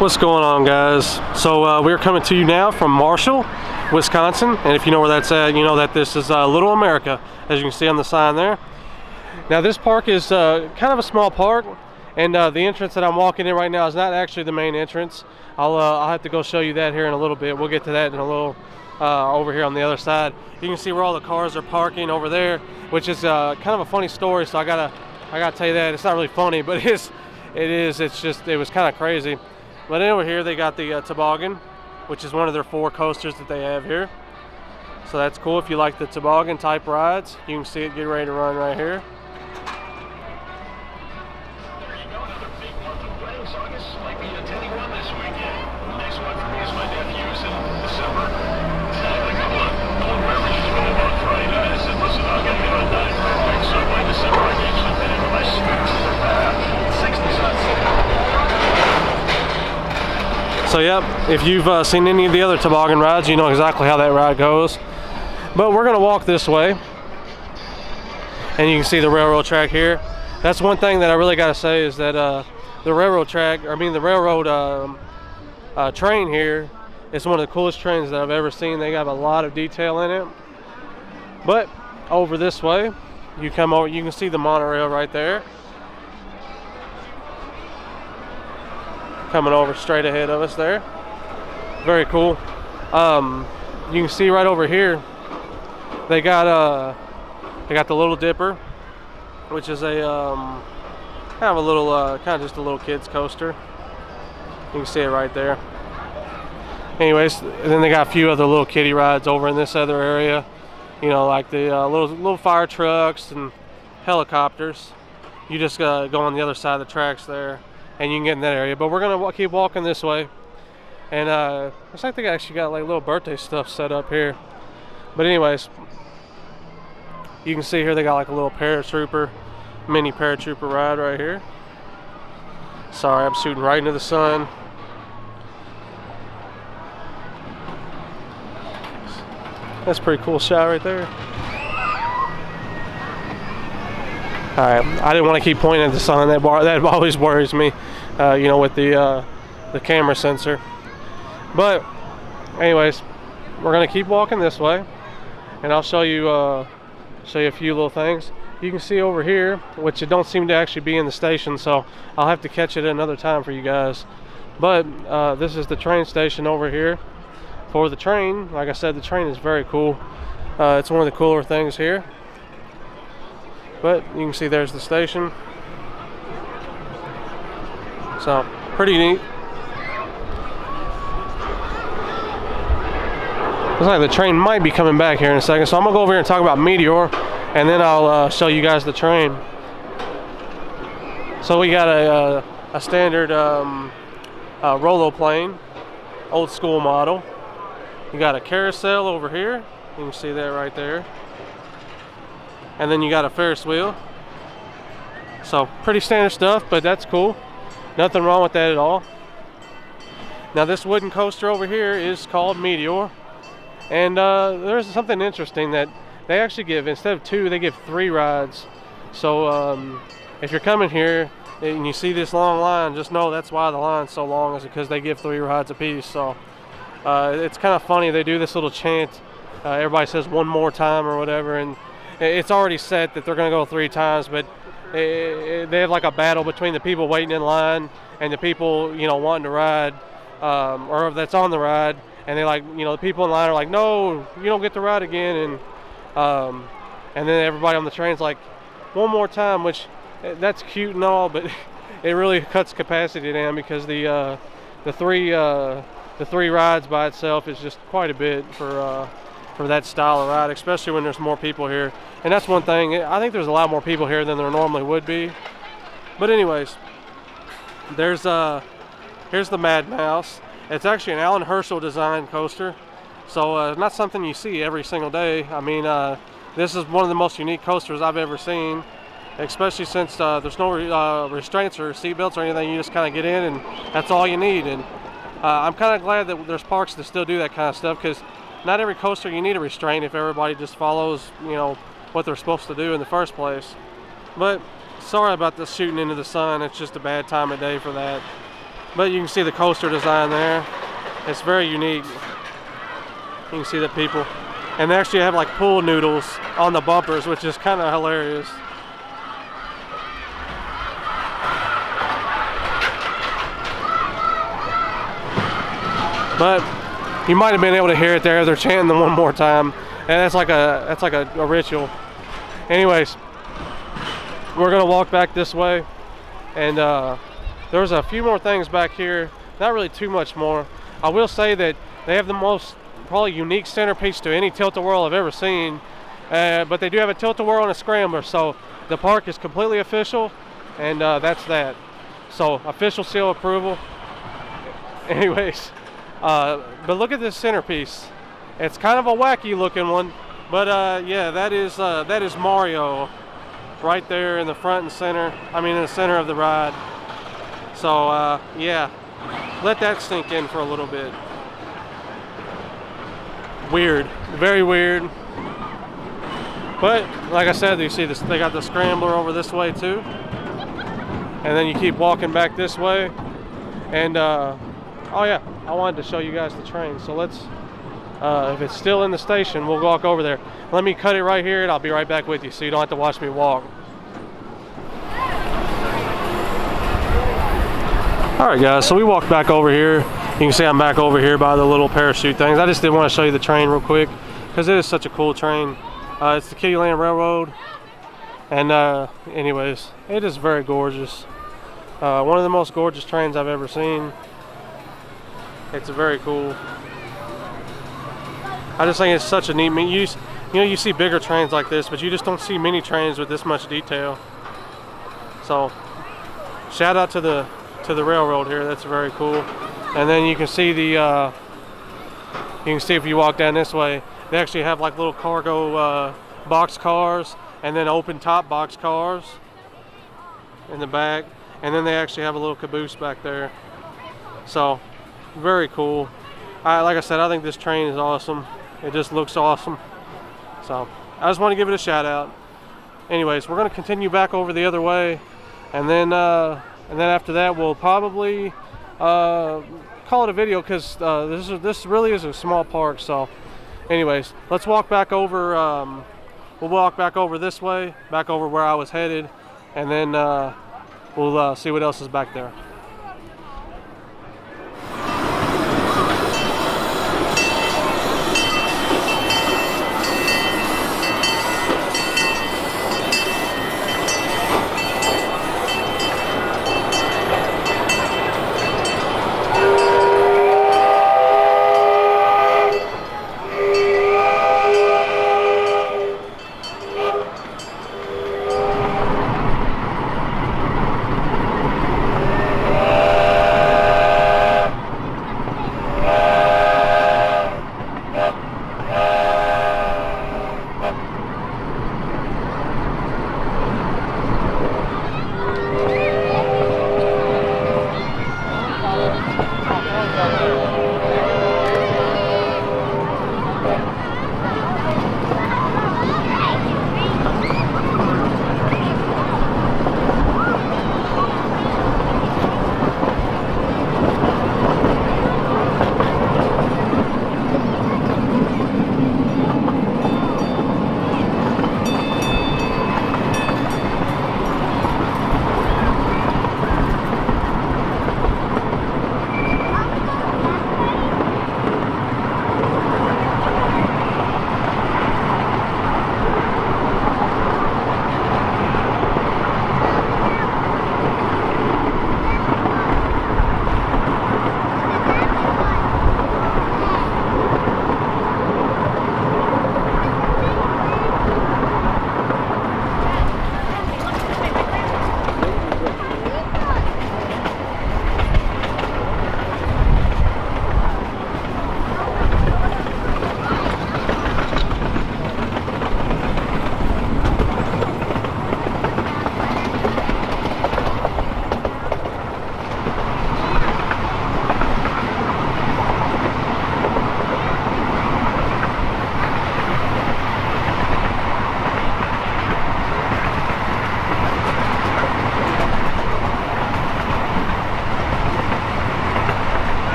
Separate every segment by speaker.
Speaker 1: What's going on, guys? So we're coming to you now from Marshall, Wisconsin, and if you know where that's at, you know that this is Little Amerricka, as you can see on the sign there. Now this park is kind of a small park, and the entrance that I'm walking in right now is not actually the main entrance. I'll have to go show you that here in a little bit. We'll get to that in a little over here on the other side. You can see where all the cars are parking over there, which is kind of a funny story. So I gotta tell you that. It's not really funny, but it was kind of crazy. But then over here they got the toboggan, which is one of their 4 coasters that they have here. So that's cool if you like the toboggan type rides. You can see it get ready to run right here.
Speaker 2: There you go, another big month of weddings. August might be a teddy one this weekend. Next one for me is my nephew's in December. I had a couple of old beverages with him on Friday night. I said, listen, I'm going to get on a diet real quick. So by December, I can actually fit into my suits. 60s on sale.
Speaker 1: So yep, if you've seen any of the other toboggan rides, you know exactly how that ride goes. But we're gonna walk this way, and you can see the railroad track here. That's one thing that I really gotta say is that the railroad track, the railroad train here is one of the coolest trains that I've ever seen. They have a lot of detail in it. But over this way, you come over, you can see the monorail right there. Coming over straight ahead of us there. Very cool. You can see right over here they got the Little Dipper, which is a kind of just a little kids coaster. You can see it right there. Anyways, and then they got a few other little kiddie rides over in this other area, you know, like the little fire trucks and helicopters. You just go on the other side of the tracks there and you can get in that area. But we're gonna keep walking this way, and looks like they actually got like little birthday stuff set up here. But anyways, you can see here they got like a little mini paratrooper ride right here. Sorry, I'm shooting right into the sun. That's a pretty cool shot right there. Alright, I didn't want to keep pointing at the sun. That always worries me, you know, with the camera sensor. But anyways, we're gonna keep walking this way, and I'll show you a few little things. You can see over here, which it don't seem to actually be in the station, so I'll have to catch it another time for you guys. But this is the train station over here for the train. Like I said, the train is very cool. It's one of the cooler things here. But you can see there's the station. So, pretty neat. Looks like the train might be coming back here in a second. So I'm gonna go over here and talk about Meteor, and then I'll show you guys the train. So we got a standard Rolo plane, old school model. You got a carousel over here. You can see that right there. And then you got a Ferris wheel. So pretty standard stuff, but that's cool. Nothing wrong with that at all. Now this wooden coaster over here is called Meteor. And there's something interesting that they actually give, instead of 2, they give 3 rides. So if you're coming here and you see this long line, just know that's why the line's so long, is because they give 3 rides apiece. So it's kind of funny, they do this little chant. Everybody says one more time or whatever, and it's already set that they're going to go 3 times, but they have like a battle between the people waiting in line and the people, you know, wanting to ride, or that's on the ride, and they like, you know, the people in line are like, no, you don't get to ride again, and then everybody on the train's like, one more time, which that's cute and all, but it really cuts capacity down, because the 3 rides by itself is just quite a bit for that style of ride, especially when there's more people here. And that's one thing, I think there's a lot more people here than there normally would be. But anyways, here's the Mad Mouse. It's actually an Alan Herschel designed coaster, so not something you see every single day. I mean, this is one of the most unique coasters I've ever seen, especially since there's no restraints or seat belts or anything. You just kind of get in, and that's all you need. And I'm kind of glad that there's parks that still do that kind of stuff, because not every coaster you need a restraint if everybody just follows, you know, what they're supposed to do in the first place. But sorry about the shooting into the sun. It's just a bad time of day for that. But you can see the coaster design there. It's very unique. You can see the people. And they actually have like pool noodles on the bumpers, which is kind of hilarious. But you might have been able to hear it there. They're chanting them one more time. And that's like a ritual. Anyways, we're gonna walk back this way. And there's a few more things back here. Not really too much more. I will say that they have the most probably unique centerpiece to any tilt-a-whirl I've ever seen. But they do have a tilt-a-whirl and a scrambler, so the park is completely official, and that's that. So official seal approval. Anyways, but look at this centerpiece. It's kind of a wacky looking one, but yeah, that is Mario right there in the front and center. I mean, in the center of the ride. So yeah, let that sink in for a little bit. Weird, very weird. But like I said, you see this, they got the scrambler over this way too, and then you keep walking back this way. And oh yeah, I wanted to show you guys the train. So let's, if it's still in the station, we'll walk over there. Let me cut it right here, and I'll be right back with you, so you don't have to watch me walk. Alright guys, so we walked back over here. You can see I'm back over here by the little parachute things. I just did want to show you the train real quick, because it is such a cool train. It's the Kittyland Railroad. And anyways, it is very gorgeous. One of the most gorgeous trains I've ever seen. It's very cool. I just think it's such a neat, you know, you see bigger trains like this, but you just don't see many trains with this much detail. So shout out to the railroad here. That's very cool. And then you can see the you can see if you walk down this way, they actually have like little cargo box cars, and then open top box cars in the back, and then they actually have a little caboose back there. So very cool. Like I said, I think this train is awesome. It just looks awesome. So I just want to give it a shout out. Anyways, we're going to continue back over the other way, and then after that we'll probably call it a video, because this really is a small park. So anyways, let's walk back over. We'll walk back over this way, back over where I was headed, and then we'll see what else is back there.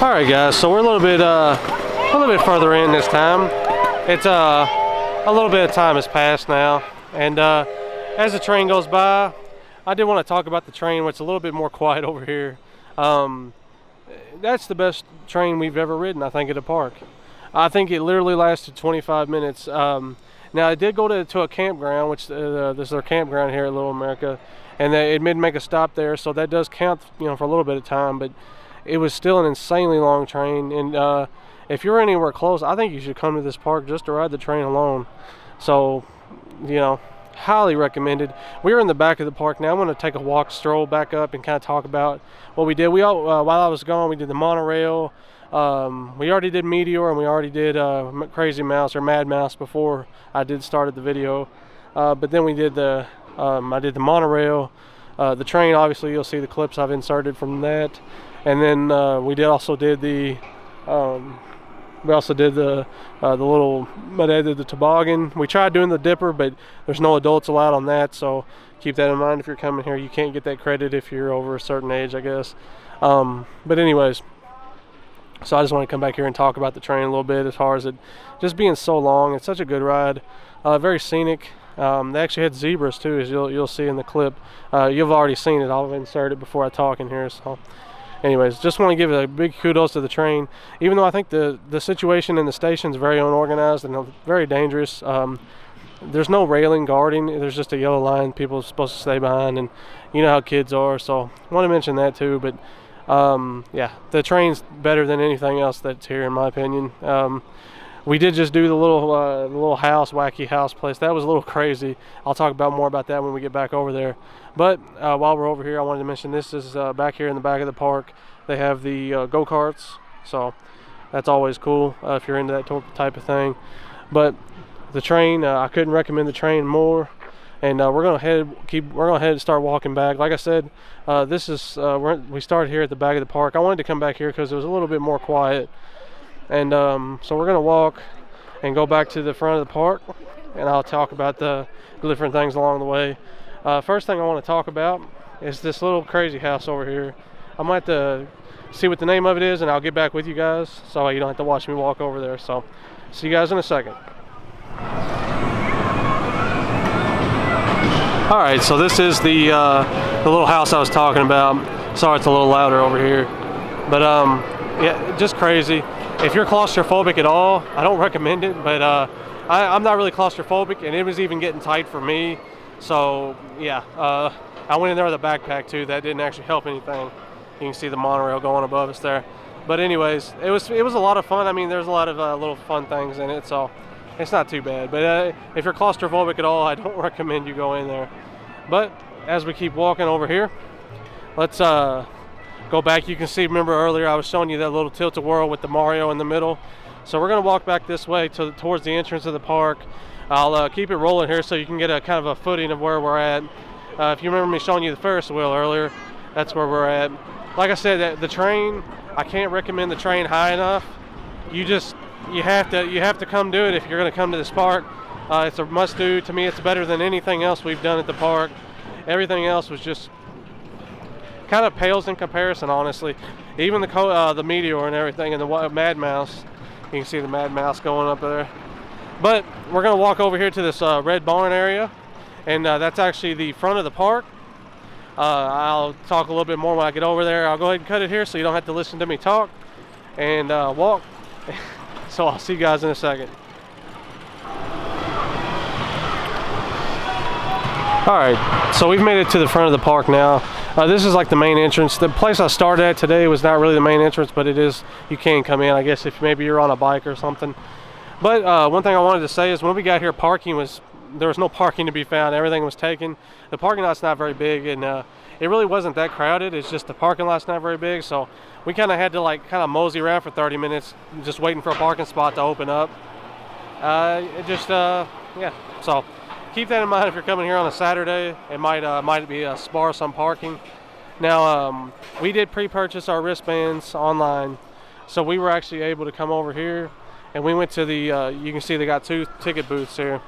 Speaker 1: All right, guys. So we're a little bit further in this time. It's a little bit of time has passed now, and as the train goes by, I did want to talk about the train, which is a little bit more quiet over here. That's the best train we've ever ridden, I think, at a park. I think it literally lasted 25 minutes. Now, I did go to a campground, which this is their campground here at Little Amerricka, and it did make a stop there, so that does count, you know, for a little bit of time. But it was still an insanely long train, and if you're anywhere close, I think you should come to this park just to ride the train alone. So, you know, highly recommended. We were in the back of the park now. I'm going to take a walk, stroll back up, and kind of talk about what we did. While I was gone, we did the monorail. We already did Meteor, and we already did Crazy Mouse or Mad Mouse before I started the video. But then we did I did the monorail, the train. Obviously, you'll see the clips I've inserted from that, and then we also did the little, but I did the toboggan. We tried doing the dipper, but there's no adults allowed on that, so keep that in mind if you're coming here. You can't get that credit if you're over a certain age, I guess. But anyways, so I just want to come back here and talk about the train a little bit as far as it just being so long. It's such a good ride, very scenic. They actually had zebras too, as you'll see in the clip. You've already seen it. I'll insert it before I talk in here. So anyways, just want to give a big kudos to the train, even though I think the situation in the station is very unorganized and very dangerous. There's no railing guarding. There's just a yellow line people are supposed to stay behind, and you know how kids are, so I want to mention that too. But yeah, the train's better than anything else that's here, in my opinion. We did just do the little wacky house place. That was a little crazy. I'll talk more about that when we get back over there. But while we're over here, I wanted to mention this is back here in the back of the park. They have the go-karts, so that's always cool if you're into that type of thing. But the train, I couldn't recommend the train more. And we're gonna head and start walking back. Like I said, this is we started here at the back of the park. I wanted to come back here because it was a little bit more quiet. And so we're gonna walk and go back to the front of the park, and I'll talk about the different things along the way. First thing I want to talk about is this little crazy house over here. I might have to see what the name of it is, and I'll get back with you guys so you don't have to watch me walk over there. So see you guys in a second. All right, so this is the little house I was talking about. Sorry, it's a little louder over here, but yeah, just crazy. If you're claustrophobic at all, I don't recommend it, but I'm not really claustrophobic, and it was even getting tight for me. So yeah, I went in there with a backpack too. That didn't actually help anything. You can see the monorail going above us there. But anyways, it was a lot of fun. I mean, there's a lot of little fun things in it, so it's not too bad. But if you're claustrophobic at all, I don't recommend you go in there. But as we keep walking over here, let's go back. You can see, remember earlier I was showing you that little tilt-a-whirl with the Mario in the middle. So we're going to walk back this way towards the entrance of the park. I'll keep it rolling here so you can get a kind of a footing of where we're at. If you remember me showing you the Ferris wheel earlier, that's where we're at. Like I said, the train, I can't recommend the train high enough. You have to come do it if you're going to come to this park. It's a must-do. To me, it's better than anything else we've done at the park. Everything else was just kind of pales in comparison, honestly. Even the Meteor and everything, and the Mad Mouse. You can see the Mad Mouse going up there. But we're going to walk over here to this red barn area, and that's actually the front of the park. I'll talk a little bit more when I get over there. I'll go ahead and cut it here so you don't have to listen to me talk and walk. So I'll see you guys in a second. Alright, so we've made it to the front of the park now. This is like the main entrance. The place I started at today was not really the main entrance, but it is, you can come in, I guess, if maybe you're on a bike or something. But one thing I wanted to say is when we got here, there was no parking to be found. Everything was taken. The parking lot's not very big, and it really wasn't that crowded. It's just the parking lot's not very big, so we kind of had to mosey around for 30 minutes just waiting for a parking spot to open up. Yeah, so keep that in mind if you're coming here on a Saturday. It might be sparse on parking. Now, we did pre-purchase our wristbands online, so we were actually able to come over here, and we went to the, you can see they got 2 ticket booths here,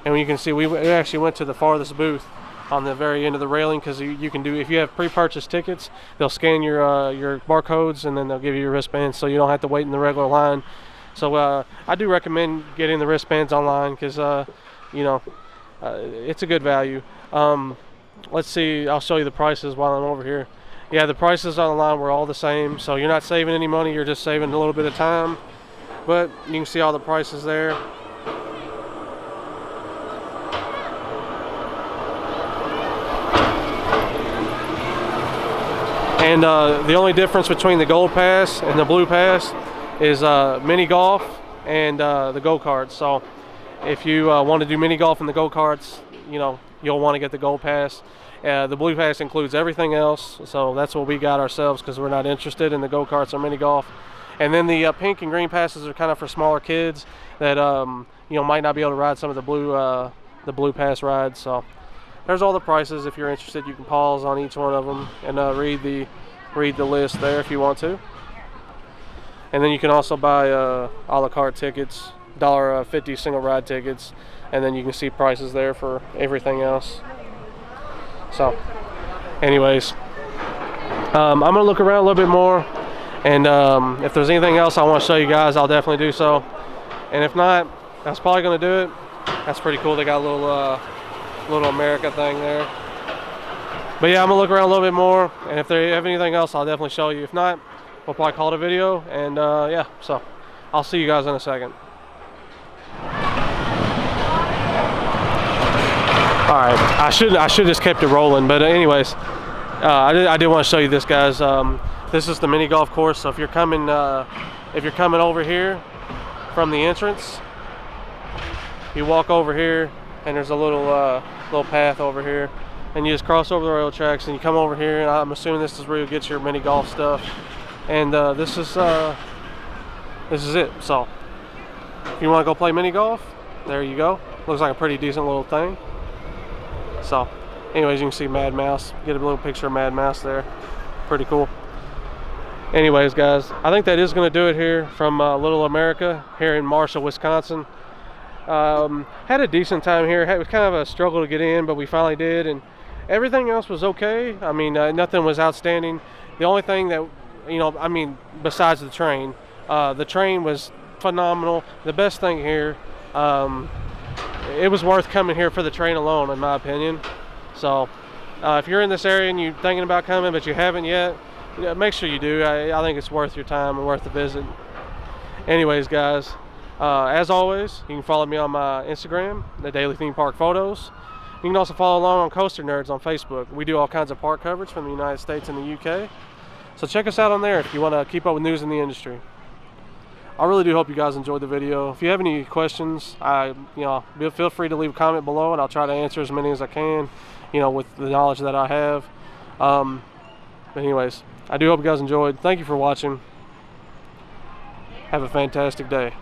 Speaker 1: and you can see we actually went to the farthest booth on the very end of the railing, because you can do, if you have pre-purchased tickets, they'll scan your barcodes and then they'll give you your wristbands, so you don't have to wait in the regular line. So I do recommend getting the wristbands online, because it's a good value. Let's see, I'll show you the prices while I'm over here. Yeah, the prices online were all the same, so you're not saving any money, you're just saving a little bit of time. But you can see all the prices there. And the only difference between the Gold Pass and the Blue Pass is mini golf and the go-karts. So if you want to do mini golf and the go-karts, you'll want to get the Gold Pass. The Blue Pass includes everything else, so that's what we got ourselves, because we're not interested in the go-karts or mini golf. And then the pink and green passes are kind of for smaller kids that might not be able to ride some of the Blue Pass rides. So there's all the prices. If you're interested, you can pause on each one of them and read the list there if you want to. And then you can also buy a la carte tickets, $1.50 single ride tickets, and then you can see prices there for everything else. So anyways, I'm gonna look around a little bit more, and if there's anything else I want to show you guys, I'll definitely do so. And if not, that's probably gonna do it. That's pretty cool. They got a little Amerricka thing there. But yeah, I'm gonna look around a little bit more, and if they have anything else, I'll definitely show you. If not, we'll probably call it a video. And yeah, so I'll see you guys in a second. All right, I should just kept it rolling, but anyways, I did want to show you this, guys. This is the mini golf course. So if you're coming over here from the entrance, you walk over here, and there's a little path over here, and you just cross over the railroad tracks, and you come over here, and I'm assuming this is where you get your mini golf stuff. And this is it. So if you want to go play mini golf, there you go. Looks like a pretty decent little thing. So anyways, you can see Mad Mouse, get a little picture of Mad Mouse there. Pretty cool. Anyways, guys, I think that is going to do it here from Little Amerricka here in Marshall, Wisconsin. Had a decent time here. It was kind of a struggle to get in, but we finally did, and everything else was okay. I mean, nothing was outstanding. The only thing that, besides the train was phenomenal. The best thing here, it was worth coming here for the train alone, in my opinion. So if you're in this area and you're thinking about coming but you haven't yet, make sure you do. I think it's worth your time and worth the visit. Anyways, guys, as always, you can follow me on my Instagram, the Daily Theme Park Photos. You can also follow along on Coaster Nerds on Facebook. We do all kinds of park coverage from the United States and the UK. So check us out on there if you want to keep up with news in the industry. I really do hope you guys enjoyed the video. If you have any questions, feel free to leave a comment below, and I'll try to answer as many as I can, with the knowledge that I have. But anyways, I do hope you guys enjoyed. Thank you for watching. Have a fantastic day.